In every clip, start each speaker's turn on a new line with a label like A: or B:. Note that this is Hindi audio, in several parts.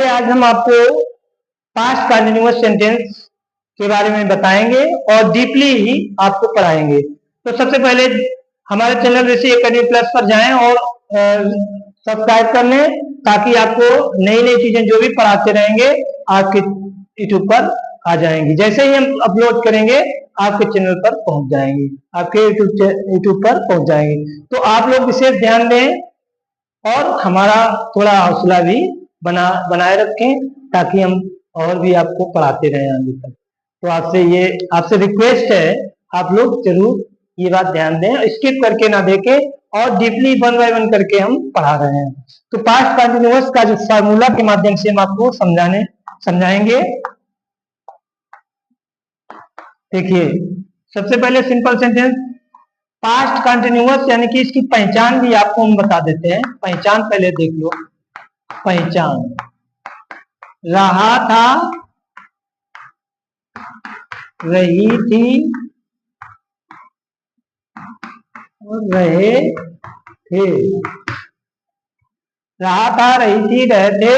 A: आज हम आपको पास्ट कंटिन्यूअस सेंटेंस के बारे में बताएंगे और डीपली ही आपको पढ़ाएंगे। तो सबसे पहले हमारे चैनल ऋषि एकेडमी प्लस पर जाएं और सब्सक्राइब कर लें, ताकि आपको नई नई चीजें जो भी पढ़ाते रहेंगे आपके यूट्यूब पर आ जाएंगी। जैसे ही हम अपलोड करेंगे आपके चैनल पर पहुंच जाएंगी, आपके यूट्यूब पर पहुंच जाएंगे। तो आप लोग विशेष ध्यान दें और हमारा थोड़ा हौसला भी बनाए रखें, ताकि हम और भी आपको पढ़ाते रहें आगे तक। तो आपसे रिक्वेस्ट है, आप लोग जरूर ये बात ध्यान दें, स्किप करके ना देखें और डीपली 1 बाय 1 करके हम पढ़ा रहे हैं। तो पास्ट कंटिन्यूअस का जो फार्मूला के माध्यम से हम आपको समझाएंगे। देखिए, सबसे पहले सिंपल सेंटेंस पास्ट कंटिन्यूअस यानी कि इसकी पहचान भी आपको हम बता देते हैं। पहचान पहले देख लो। पहचान, रहा था, रही थी और रहे थे। रहा था, रही थी, रहे थे,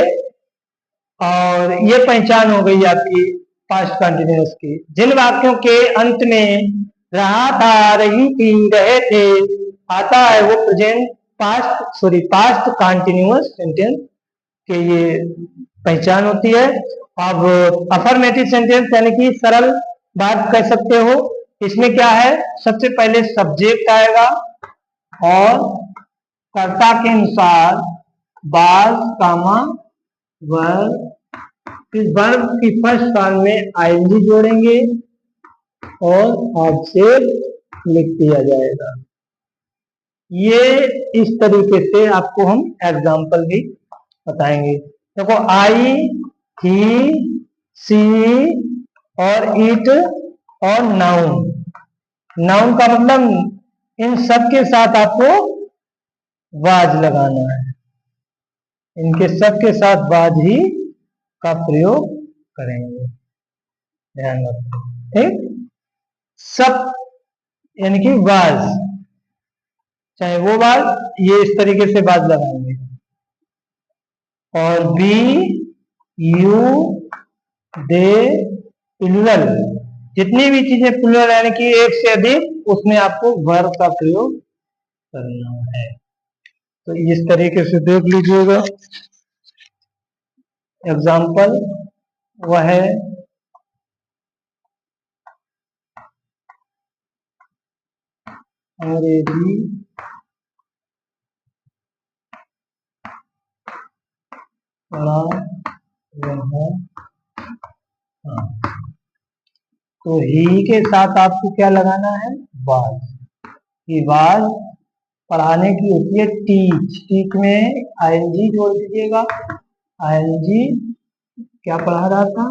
A: और ये पहचान हो गई आपकी पास्ट कंटिन्यूअस की। जिन वाक्यों के अंत में रहा था, रही थी, रहे थे आता है, वो पास्ट कंटिन्यूअस सेंटेंस के ये पहचान होती है। अब अफर्मेटिव सेंटेंस यानी कि सरल बात कह सकते हो। इसमें क्या है, सबसे पहले सब्जेक्ट आएगा और कर्ता के अनुसार बाज कामा वर्ब, इस वर्ब की फर्स्ट फॉर्म में आईएनजी जोड़ेंगे और ऑब्जेक्ट लिख दिया जाएगा। ये इस तरीके से आपको हम एग्जाम्पल भी बताएंगे। देखो, आई, ही, सी और इट और नाउन। नाउन का मतलब इन सब के साथ आपको वाज लगाना है, इनके सब के साथ वाज ही का प्रयोग करेंगे, ध्यान रखो। ठीक, सब यानी कि वाज, चाहे वो वाज, ये इस तरीके से वाज लगाएंगे। और बी, यू, दे, प्लुरल, जितनी भी चीजें प्लुरल यानी कि एक से अधिक, उसमें आपको वर्ब का प्रयोग करना है। तो इस तरीके से देख लीजिएगा। एग्जाम्पल वह है अंग्रेजी पढ़ा रहा। तो ही के साथ आपको क्या लगाना है, वाज। ये वाज पढ़ाने की होती है टीच। टीच में आईएनजी जोड़ दीजिएगा। आईएनजी क्या पढ़ा रहा था,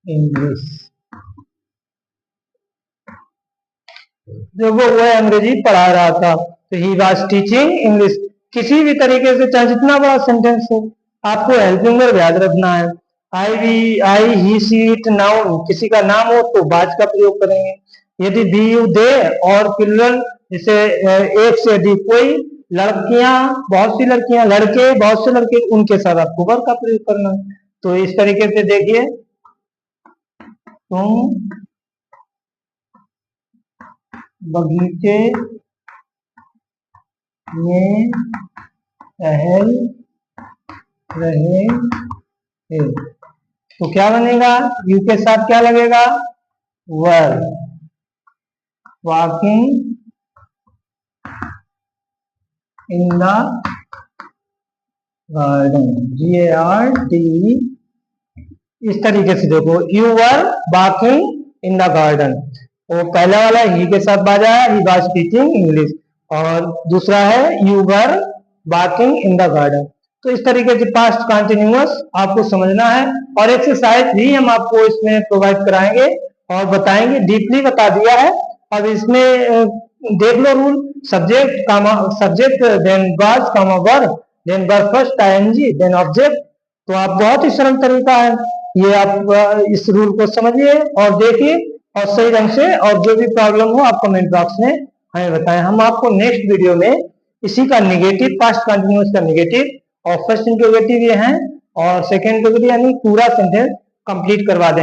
A: इंग्लिश। जब वो अंग्रेजी पढ़ा रहा था, तो ही वाज टीचिंग इंग्लिश। किसी भी तरीके से, चाहे जितना बड़ा सेंटेंस हो, आपको हेल्पिंग वर्ब याद रखना है। आई, ही, सी, इट, नाउन, किसी का नाम हो तो वाज का प्रयोग करेंगे। यदि बी, यू, दे और प्लुरल, जैसे एक से अधिक, कोई लड़कियां, बहुत सी लड़कियां, लड़के, बहुत से लड़के, उनके साथ आपको वर्ब का प्रयोग करना है। तो इस तरीके से देखिए, तुम बगीचे में टहल रहे थे। तो क्या बनेगा, यू के साथ क्या लगेगा, verb. Walking in the garden, GARD। इस तरीके से देखो, you were walking in the garden. वो पहला वाला ही के साथ बाजा है, ही वाज टीचिंग इंग्लिश, और दूसरा है you were walking in the garden. तो इस तरीके से पास्ट कंटिन्यूअस आपको समझना है, और एक्सरसाइज भी हम आपको इसमें प्रोवाइड कराएंगे और बताएंगे, डीपली बता दिया है। अब इसमें देख लो rule, subject then was comma verb then verb first ING then object. तो आप बहुत ही सरल तरीका है ये, आप इस रूल को समझिए और देखिए और सही ढंग से, और जो भी प्रॉब्लम हो आप कमेंट बॉक्स में हमें बताएं। हम आपको नेक्स्ट वीडियो में इसी का निगेटिव, पास्ट कंटिन्यूअस का निगेटिव और फर्स्ट इंट्रोगेटिव ये हैं, और सेकेंड डिग्री यानी पूरा सेंटेंस कंप्लीट करवा देंगे।